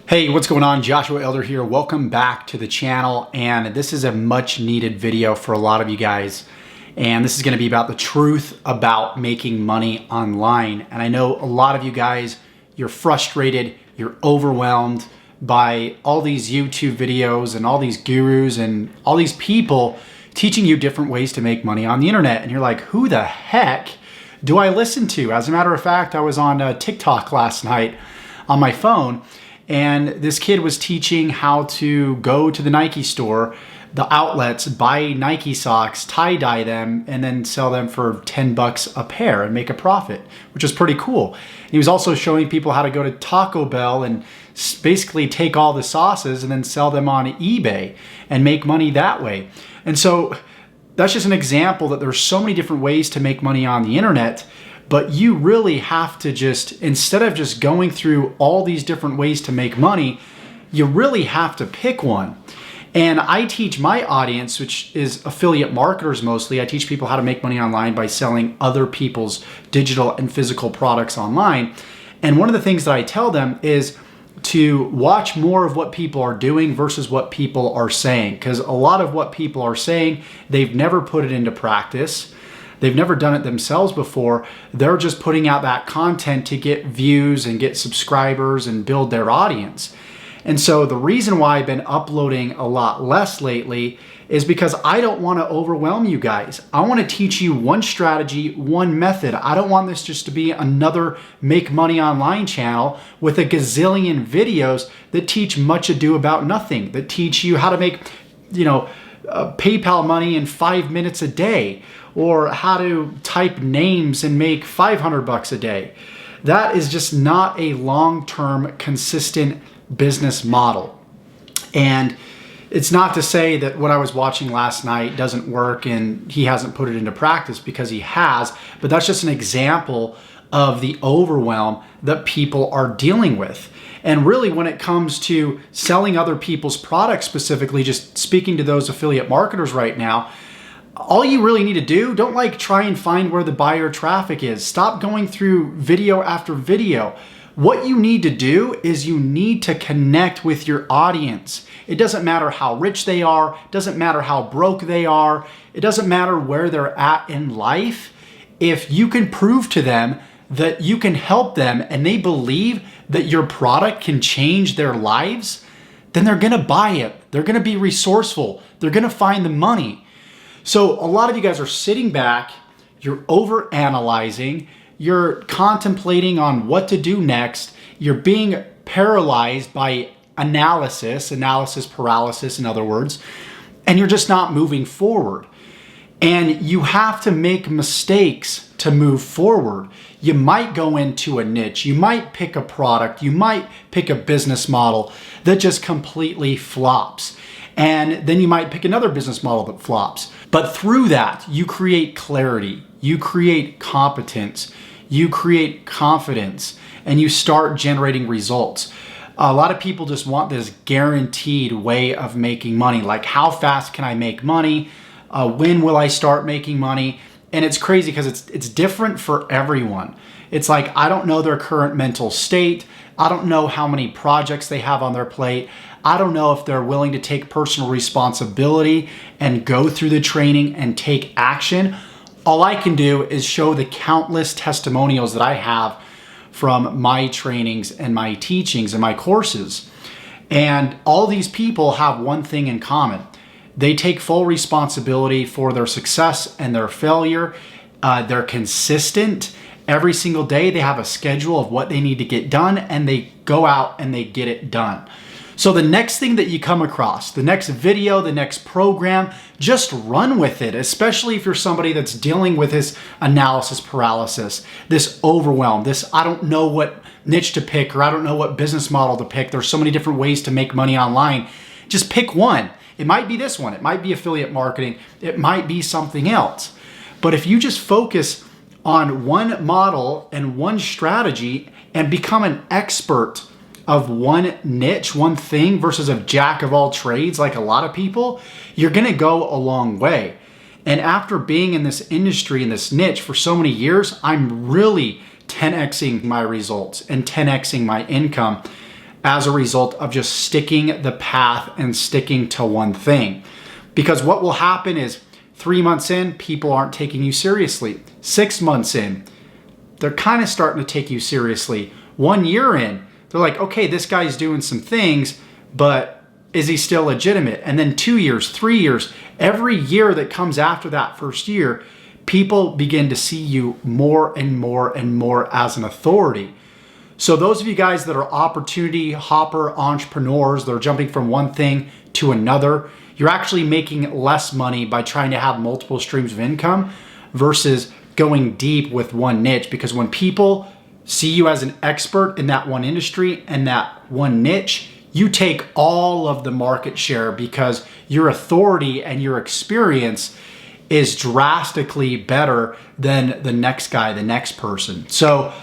Hey, what's going on? Joshua Elder here. Welcome back to the channel. And this is a much needed video for a lot of you guys. And this is going to be about the truth about making money online. And I know a lot of you guys, you're frustrated, you're overwhelmed by all these YouTube videos and all these gurus and all these people teaching you different ways to make money on the internet. And you're like, who the heck do I listen to? As a matter of fact, I was on TikTok last night on my phone, and this kid was teaching how to go to the Nike store, the outlets, buy Nike socks, tie-dye them, and then sell them for 10 bucks a pair and make a profit, which is pretty cool. He was also showing people how to go to Taco Bell and basically take all the sauces and then sell them on eBay and make money that way. And so that's just an example that there's so many different ways to make money on the internet. But you really have to just, instead of just going through all these different ways to make money, you really have to pick one. And I teach my audience, which is affiliate marketers mostly, I teach people how to make money online by selling other people's digital and physical products online. And one of the things that I tell them is to watch more of what people are doing versus what people are saying. Because a lot of what people are saying, they've never put it into practice. They've never done it themselves before. They're just putting out that content to get views and get subscribers and build their audience. And so the reason why I've been uploading a lot less lately is because I don't want to overwhelm you guys. I want to teach you one strategy, one method. I don't want this just to be another make money online channel with a gazillion videos that teach much ado about nothing, that teach you how to make, PayPal money in 5 minutes a day, or how to type names and make 500 bucks a day. That is just not a long-term consistent business model. And it's not to say that what I was watching last night doesn't work and he hasn't put it into practice, because he has, but that's just an example of the overwhelm that people are dealing with. And really, when it comes to selling other people's products, specifically just speaking to those affiliate marketers right now, all you really need to do, don't try and find where the buyer traffic is. Stop going through video after video. What you need to do is you need to connect with your audience. It doesn't matter how rich they are, it doesn't matter how broke they are, it doesn't matter where they're at in life. If you can prove to them that you can help them and they believe that your product can change their lives, then they're gonna buy it. They're gonna be resourceful. They're gonna find the money. So a lot of you guys are sitting back, you're over analyzing, you're contemplating on what to do next, you're being paralyzed by analysis paralysis in other words, and you're just not moving forward. And you have to make mistakes to move forward. You might go into a niche, you might pick a product, you might pick a business model that just completely flops. And then you might pick another business model that flops. But through that, you create clarity, you create competence, you create confidence, and you start generating results. A lot of people just want this guaranteed way of making money. Like, how fast can I make money? When will I start making money? And it's crazy because it's different for everyone. It's like, I don't know their current mental state. I don't know how many projects they have on their plate. I don't know if they're willing to take personal responsibility and go through the training and take action. All I can do is show the countless testimonials that I have from my trainings and my teachings and my courses. And all these people have one thing in common. They take full responsibility for their success and their failure. They're consistent. Every single day they have a schedule of what they need to get done, and they go out and they get it done. So the next thing that you come across, the next video, the next program, just run with it, especially if you're somebody that's dealing with this analysis paralysis, this overwhelm, this I don't know what niche to pick, or I don't know what business model to pick. There's so many different ways to make money online. Just pick one. It might be this one. It might be affiliate marketing. It might be something else. But if you just focus on one model and one strategy and become an expert of one niche, one thing, versus a jack of all trades like a lot of people, you're gonna go a long way. And after being in this industry, in this niche for so many years, I'm really 10xing my results and 10xing my income as a result of just sticking the path and sticking to one thing. Because what will happen is 3 months in, people aren't taking you seriously. 6 months in, they're kind of starting to take you seriously. 1 year in, they're like, okay, this guy's doing some things, but is he still legitimate? And then 2 years, 3 years, every year that comes after that first year, people begin to see you more and more and more as an authority. So those of you guys that are opportunity hopper entrepreneurs, that are jumping from one thing to another, you're actually making less money by trying to have multiple streams of income versus going deep with one niche. Because when people see you as an expert in that one industry and that one niche, you take all of the market share because your authority and your experience is drastically better than the next guy, the next person. So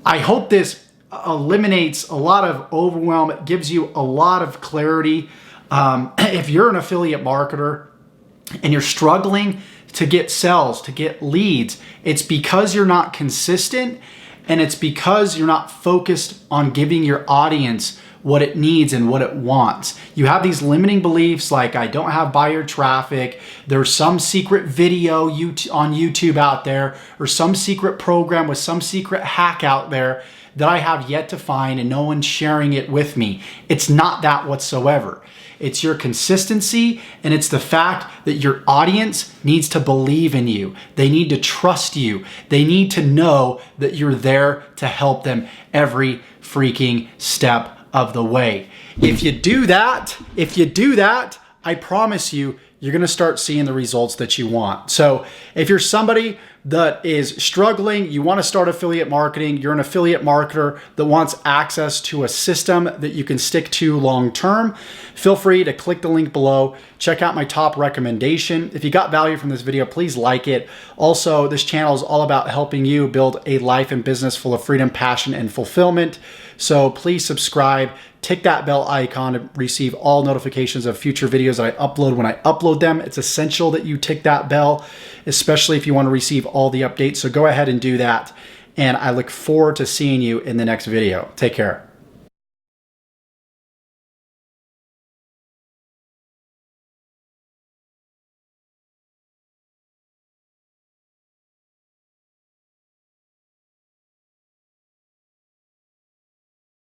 I hope this eliminates a lot of overwhelm. It gives you a lot of clarity. If you're an affiliate marketer and you're struggling to get sales, to get leads, it's because you're not consistent, and it's because you're not focused on giving your audience what it needs and what it wants. You have these limiting beliefs like, I don't have buyer traffic, there's some secret video on YouTube out there, or some secret program with some secret hack out there that I have yet to find and no one's sharing it with me. It's not that whatsoever. It's your consistency, and it's the fact that your audience needs to believe in you. They need to trust you. They need to know that you're there to help them every freaking step of the way. If you do that, I promise you, you're gonna start seeing the results that you want. So if you're somebody that is struggling, you wanna start affiliate marketing, you're an affiliate marketer that wants access to a system that you can stick to long-term, feel free to click the link below, check out my top recommendation. If you got value from this video, please like it. Also, this channel is all about helping you build a life and business full of freedom, passion, and fulfillment. So please subscribe, tick that bell icon to receive all notifications of future videos that I upload when I upload them. It's essential that you tick that bell, especially if you want to receive all the updates. So go ahead and do that. And I look forward to seeing you in the next video. Take care.